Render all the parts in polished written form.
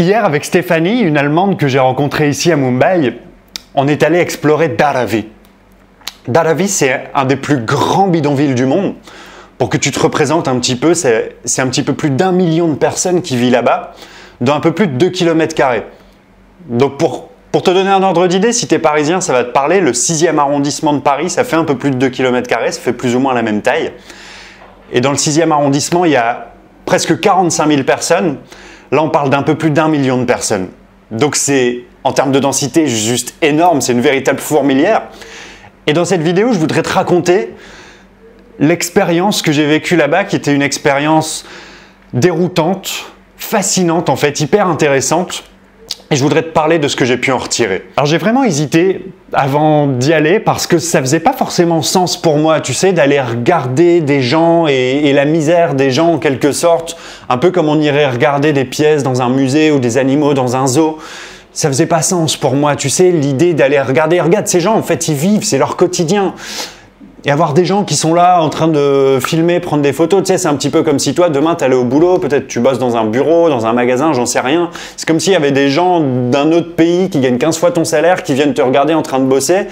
Hier, avec Stéphanie, une Allemande que j'ai rencontrée ici à Mumbai, on est allé explorer Dharavi. Dharavi, c'est un des plus grands bidonvilles du monde. Pour que tu te représentes un petit peu, c'est un petit peu plus d'1 million de personnes qui vivent là-bas, dans un peu plus de 2 km². Donc pour te donner un ordre d'idée, si tu es parisien, ça va te parler. Le 6e arrondissement de Paris, ça fait un peu plus de 2 km², ça fait plus ou moins la même taille. Et dans le 6e arrondissement, il y a presque 45 000 personnes. Là, on parle d'un peu plus d'1 million de personnes. Donc c'est, en termes de densité, juste énorme, c'est une véritable fourmilière. Et dans cette vidéo, je voudrais te raconter l'expérience que j'ai vécue là-bas, qui était une expérience déroutante, fascinante en fait, hyper intéressante. Et je voudrais te parler de ce que j'ai pu en retirer. Alors j'ai vraiment hésité avant d'y aller parce que ça faisait pas forcément sens pour moi, tu sais, d'aller regarder des gens et la misère des gens en quelque sorte, un peu comme on irait regarder des pièces dans un musée ou des animaux dans un zoo. Ça faisait pas sens pour moi, tu sais, l'idée d'aller regarder, regarde ces gens, en fait ils vivent, c'est leur quotidien. Et avoir des gens qui sont là en train de filmer, prendre des photos, tu sais, c'est un petit peu comme si toi, demain, tu allais au boulot, peut-être tu bosses dans un bureau, dans un magasin, j'en sais rien. C'est comme s'il y avait des gens d'un autre pays qui gagnent 15 fois ton salaire, qui viennent te regarder en train de bosser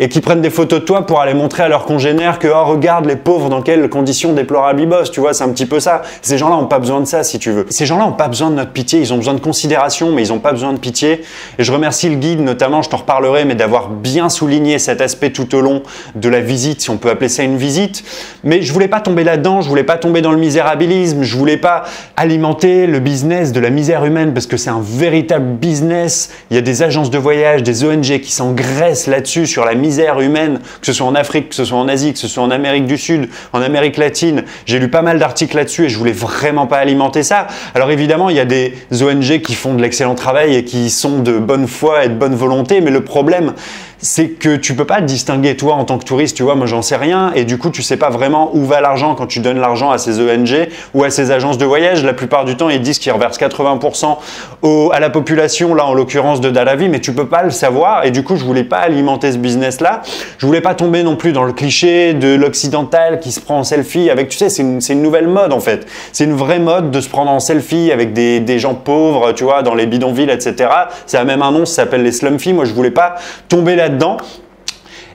et qui prennent des photos de toi pour aller montrer à leurs congénères que, oh, regarde les pauvres dans quelles conditions déplorables ils bossent, tu vois, c'est un petit peu ça. Ces gens-là n'ont pas besoin de ça, si tu veux. Ces gens-là n'ont pas besoin de notre pitié, ils ont besoin de considération, mais ils n'ont pas besoin de pitié. Et je remercie le guide, notamment, je t'en reparlerai, mais d'avoir bien souligné cet aspect tout au long de la visite, si on peut appeler ça une visite. Mais je voulais pas tomber là-dedans, je voulais pas tomber dans le misérabilisme, je voulais pas alimenter le business de la misère humaine, parce que c'est un véritable business. Il y a des agences de voyage, des ONG qui s'engraissent là-dessus, sur la misère humaine, que ce soit en Afrique, que ce soit en Asie, que ce soit en Amérique du Sud, en Amérique latine. J'ai lu pas mal d'articles là-dessus et je voulais vraiment pas alimenter ça. Alors évidemment, il y a des ONG qui font de l'excellent travail et qui sont de bonne foi et de bonne volonté, mais le problème, c'est que tu peux pas te distinguer toi en tant que touriste, tu vois, moi j'en sais rien et du coup tu sais pas vraiment où va l'argent quand tu donnes l'argent à ces ONG ou à ces agences de voyage. La plupart du temps ils disent qu'ils reversent 80% à la population, là en l'occurrence de Dharavi, mais tu peux pas le savoir et du coup je voulais pas alimenter ce business là. Je voulais pas tomber non plus dans le cliché de l'occidental qui se prend en selfie avec, tu sais, c'est une nouvelle mode en fait. C'est une vraie mode de se prendre en selfie avec des gens pauvres, tu vois, dans les bidonvilles, etc. Ça a même un nom, ça s'appelle les slumfies. Moi je voulais pas tomber là-dedans.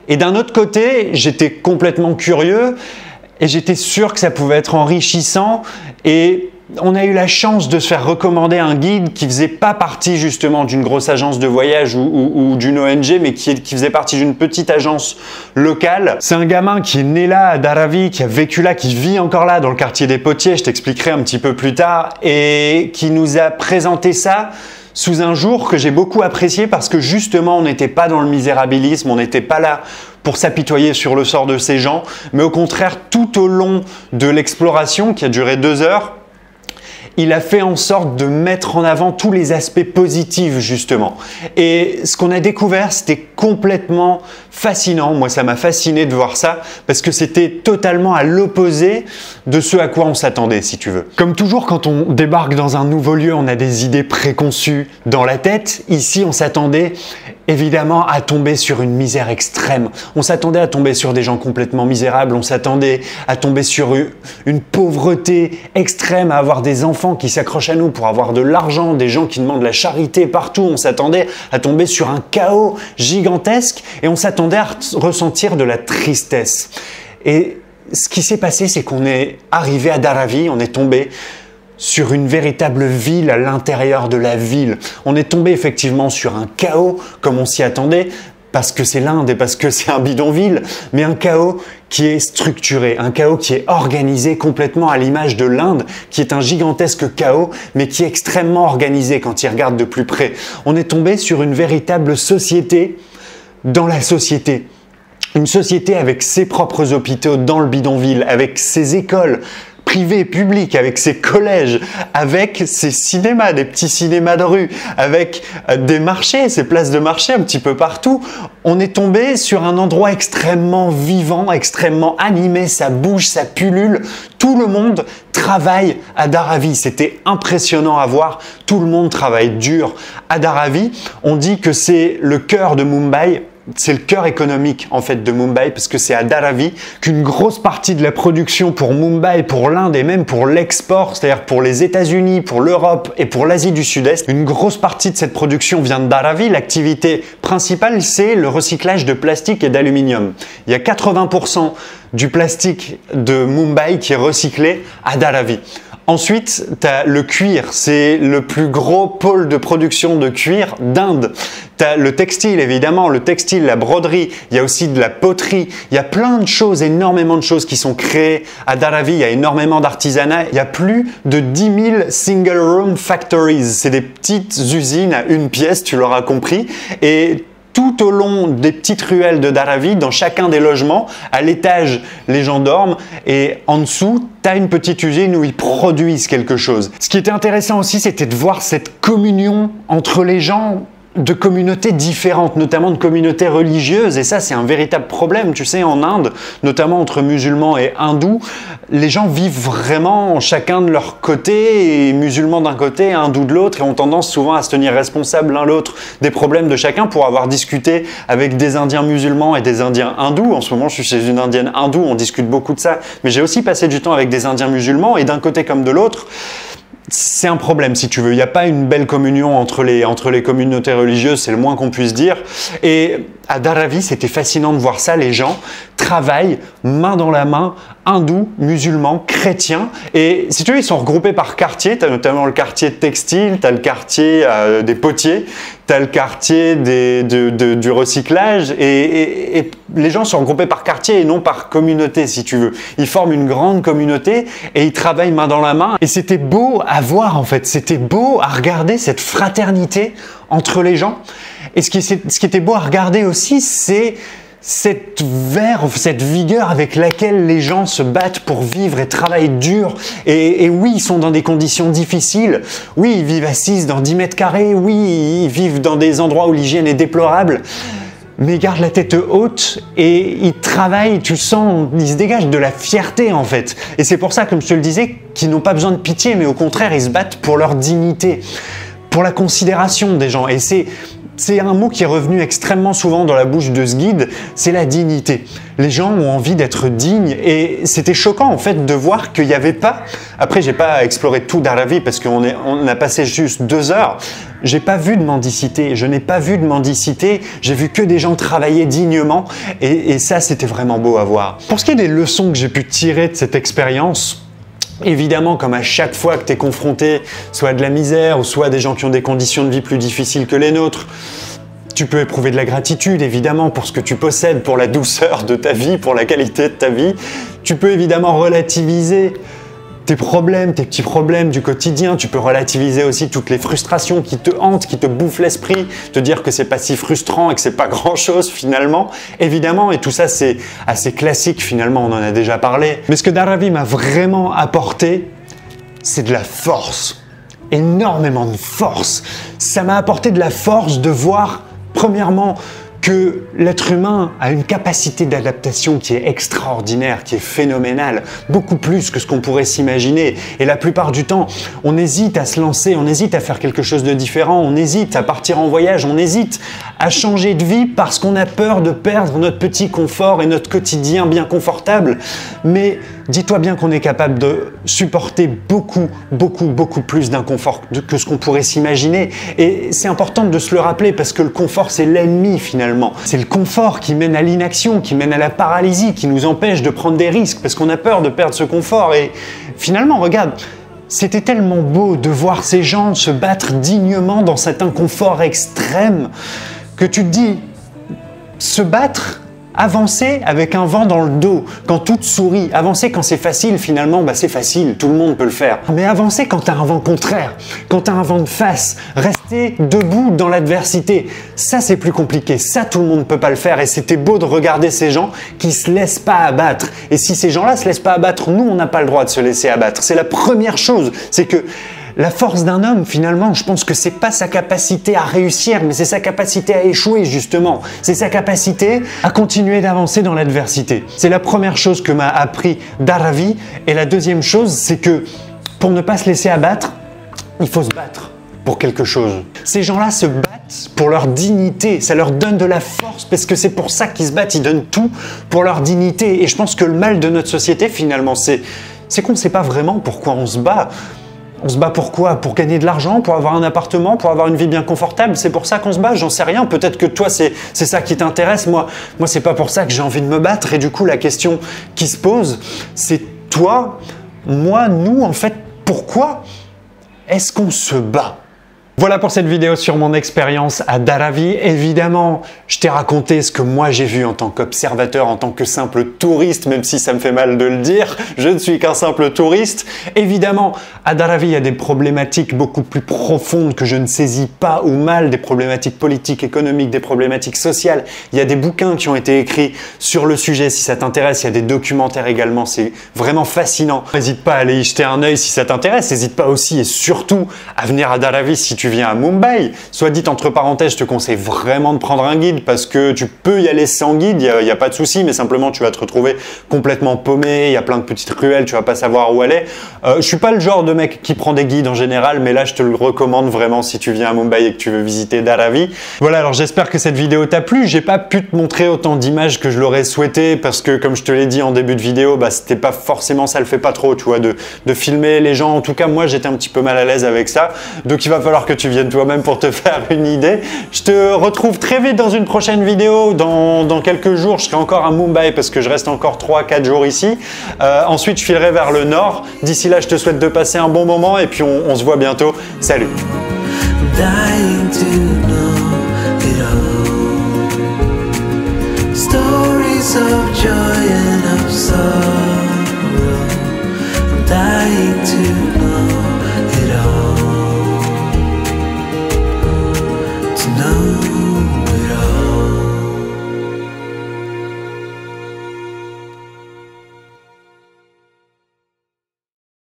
Et d'un autre côté, j'étais complètement curieux et j'étais sûr que ça pouvait être enrichissant et on a eu la chance de se faire recommander un guide qui faisait pas partie justement d'une grosse agence de voyage ou d'une ONG, mais qui faisait partie d'une petite agence locale. C'est un gamin qui est né là à Dharavi, qui a vécu là, qui vit encore là dans le quartier des Potiers, je t'expliquerai un petit peu plus tard, et qui nous a présenté ça sous un jour que j'ai beaucoup apprécié parce que justement on n'était pas dans le misérabilisme, on n'était pas là pour s'apitoyer sur le sort de ces gens, mais au contraire tout au long de l'exploration qui a duré 2 heures, il a fait en sorte de mettre en avant tous les aspects positifs justement. Et ce qu'on a découvert, c'était complètement fascinant. Moi, ça m'a fasciné de voir ça parce que c'était totalement à l'opposé de ce à quoi on s'attendait, si tu veux. Comme toujours, quand on débarque dans un nouveau lieu, on a des idées préconçues dans la tête. Ici, on s'attendait évidemment à tomber sur une misère extrême. On s'attendait à tomber sur des gens complètement misérables. On s'attendait à tomber sur une pauvreté extrême, à avoir des enfants qui s'accrochent à nous pour avoir de l'argent, des gens qui demandent la charité partout. On s'attendait à tomber sur un chaos gigantesque et on s'attendait à ressentir de la tristesse. Et ce qui s'est passé, c'est qu'on est arrivé à Dharavi, on est tombé sur une véritable ville à l'intérieur de la ville. On est tombé effectivement sur un chaos comme on s'y attendait, parce que c'est l'Inde et parce que c'est un bidonville, mais un chaos qui est structuré, un chaos qui est organisé complètement à l'image de l'Inde, qui est un gigantesque chaos, mais qui est extrêmement organisé quand il regarde de plus près. On est tombé sur une véritable société dans la société. Une société avec ses propres hôpitaux dans le bidonville, avec ses écoles privées, publiques, avec ses collèges, avec ses cinémas, des petits cinémas de rue, avec des marchés, ses places de marché un petit peu partout. On est tombé sur un endroit extrêmement vivant, extrêmement animé, ça bouge, ça pullule. Tout le monde travaille à Dharavi. C'était impressionnant à voir. Tout le monde travaille dur à Dharavi. On dit que c'est le cœur de Mumbai. c'est le cœur économique en fait de Mumbai, parce que c'est à Dharavi qu'une grosse partie de la production pour Mumbai, pour l'Inde et même pour l'export, c'est-à-dire pour les États-Unis, pour l'Europe et pour l'Asie du Sud-Est, une grosse partie de cette production vient de Dharavi. L'activité principale, c'est le recyclage de plastique et d'aluminium. Il y a 80% du plastique de Mumbai qui est recyclé à Dharavi. Ensuite, tu as le cuir, c'est le plus gros pôle de production de cuir d'Inde. Tu as le textile, évidemment, le textile, la broderie, il y a aussi de la poterie, il y a plein de choses, énormément de choses qui sont créées à Dharavi, il y a énormément d'artisanat, il y a plus de 10 000 single room factories, c'est des petites usines à une pièce, tu l'auras compris, et tout au long des petites ruelles de Dharavi, dans chacun des logements, à l'étage, les gens dorment et en dessous, tu as une petite usine où ils produisent quelque chose. Ce qui était intéressant aussi, c'était de voir cette communion entre les gens de communautés différentes, notamment de communautés religieuses, et ça c'est un véritable problème, tu sais, en Inde, notamment entre musulmans et hindous, les gens vivent vraiment chacun de leur côté, et musulmans d'un côté, hindous de l'autre, et ont tendance souvent à se tenir responsables l'un l'autre des problèmes de chacun. Pour avoir discuté avec des Indiens musulmans et des Indiens hindous, en ce moment je suis chez une Indienne hindoue, on discute beaucoup de ça, mais j'ai aussi passé du temps avec des Indiens musulmans, et d'un côté comme de l'autre, c'est un problème si tu veux, il n'y a pas une belle communion entre les communautés religieuses, c'est le moins qu'on puisse dire. Et à Dharavi, c'était fascinant de voir ça, les gens travaillent main dans la main, hindous, musulmans, chrétiens, et si tu veux, ils sont regroupés par quartier. Tu as notamment le quartier textile, tu as le quartier des potiers, tu as le quartier du recyclage, et les gens sont regroupés par quartier et non par communauté, si tu veux. Ils forment une grande communauté et ils travaillent main dans la main, et c'était beau à voir en fait, c'était beau à regarder cette fraternité entre les gens. Et ce qui était beau à regarder aussi, c'est cette verve, cette vigueur avec laquelle les gens se battent pour vivre et travaillent dur. Et oui, ils sont dans des conditions difficiles. Oui, ils vivent assis dans 10 mètres carrés. Oui, ils vivent dans des endroits où l'hygiène est déplorable. Mais ils gardent la tête haute et ils travaillent, tu sens, ils se dégagent de la fierté en fait. Et c'est pour ça, comme je te le disais, qu'ils n'ont pas besoin de pitié, mais au contraire, ils se battent pour leur dignité, pour la considération des gens. Et c'est un mot qui est revenu extrêmement souvent dans la bouche de ce guide, c'est la dignité. Les gens ont envie d'être dignes et c'était choquant en fait de voir qu'il n'y avait pas... Après, j'ai pas exploré tout Dharavi parce qu'on a passé juste 2 heures. J'ai pas vu de mendicité, je n'ai pas vu de mendicité, j'ai vu que des gens travailler dignement et ça, c'était vraiment beau à voir. Pour ce qui est des leçons que j'ai pu tirer de cette expérience, évidemment, comme à chaque fois que tu es confronté soit à de la misère ou soit à des gens qui ont des conditions de vie plus difficiles que les nôtres, tu peux éprouver de la gratitude, évidemment, pour ce que tu possèdes, pour la douceur de ta vie, pour la qualité de ta vie. Tu peux évidemment relativiser tes problèmes, tes petits problèmes du quotidien. Tu peux relativiser aussi toutes les frustrations qui te hantent, qui te bouffent l'esprit, te dire que c'est pas si frustrant et que c'est pas grand-chose finalement. Évidemment, et tout ça c'est assez classique finalement, on en a déjà parlé. Mais ce que Dharavi m'a vraiment apporté, c'est de la force. Énormément de force. Ça m'a apporté de la force de voir, premièrement, que l'être humain a une capacité d'adaptation qui est extraordinaire, qui est phénoménale, beaucoup plus que ce qu'on pourrait s'imaginer. Et la plupart du temps, on hésite à se lancer, on hésite à faire quelque chose de différent, on hésite à partir en voyage, on hésite à changer de vie parce qu'on a peur de perdre notre petit confort et notre quotidien bien confortable. Mais dis-toi bien qu'on est capable de supporter beaucoup plus d'inconfort que ce qu'on pourrait s'imaginer. Et c'est important de se le rappeler parce que le confort, c'est l'ennemi finalement. C'est le confort qui mène à l'inaction, qui mène à la paralysie, qui nous empêche de prendre des risques parce qu'on a peur de perdre ce confort. Et finalement, regarde, c'était tellement beau de voir ces gens se battre dignement dans cet inconfort extrême que tu te dis, se battre, avancer avec un vent dans le dos, quand tout te sourit. Avancer quand c'est facile, finalement, bah c'est facile, tout le monde peut le faire. Mais avancer quand tu as un vent contraire, quand tu as un vent de face, rester debout dans l'adversité, ça c'est plus compliqué, ça tout le monde ne peut pas le faire. Et c'était beau de regarder ces gens qui se laissent pas abattre. Et si ces gens-là se laissent pas abattre, nous on n'a pas le droit de se laisser abattre. C'est la première chose, c'est que la force d'un homme, finalement, je pense que c'est pas sa capacité à réussir, mais c'est sa capacité à échouer, justement. C'est sa capacité à continuer d'avancer dans l'adversité. C'est la première chose que m'a appris Dharavi. Et la deuxième chose, c'est que pour ne pas se laisser abattre, il faut se battre pour quelque chose. Ces gens-là se battent battent pour leur dignité, ça leur donne de la force, parce que c'est pour ça qu'ils se battent, ils donnent tout pour leur dignité. Et je pense que le mal de notre société, finalement, c'est qu'on ne sait pas vraiment pourquoi on se bat. On se bat pour quoi? Pour gagner de l'argent, pour avoir un appartement, pour avoir une vie bien confortable? C'est pour ça qu'on se bat? J'en sais rien. Peut-être que toi, c'est ça qui t'intéresse. Moi, c'est pas pour ça que j'ai envie de me battre. Et du coup, la question qui se pose, c'est toi, moi, nous, en fait, pourquoi est-ce qu'on se bat? Voilà pour cette vidéo sur mon expérience à Dharavi. Évidemment, je t'ai raconté ce que moi j'ai vu en tant qu'observateur, en tant que simple touriste, même si ça me fait mal de le dire, je ne suis qu'un simple touriste. Évidemment, à Dharavi, il y a des problématiques beaucoup plus profondes que je ne saisis pas ou mal, des problématiques politiques, économiques, des problématiques sociales. Il y a des bouquins qui ont été écrits sur le sujet, si ça t'intéresse. Il y a des documentaires également, c'est vraiment fascinant. N'hésite pas à aller y jeter un œil si ça t'intéresse. N'hésite pas aussi et surtout à venir à Dharavi si tu viens à Mumbai. Soit dit entre parenthèses, je te conseille vraiment de prendre un guide parce que tu peux y aller sans guide, il n'y a pas de souci, mais simplement tu vas te retrouver complètement paumé, il y a plein de petites ruelles, tu vas pas savoir où aller. Je suis pas le genre de mec qui prend des guides en général, mais là je te le recommande vraiment si tu viens à Mumbai et que tu veux visiter Dharavi. Voilà, alors j'espère que cette vidéo t'a plu. J'ai pas pu te montrer autant d'images que je l'aurais souhaité parce que comme je te l'ai dit en début de vidéo, bah c'était pas forcément, ça le fait pas trop, tu vois, de filmer les gens. En tout cas, moi j'étais un petit peu mal à l'aise avec ça, donc il va falloir que tu viennes toi-même pour te faire une idée. Je te retrouve très vite dans une prochaine vidéo. Dans quelques jours, je serai encore à Mumbai parce que je reste encore 3-4 jours ici. Ensuite, je filerai vers le nord. D'ici là, je te souhaite de passer un bon moment et puis on se voit bientôt. Salut! Stories of joy and of sorrow. I'm dying to know.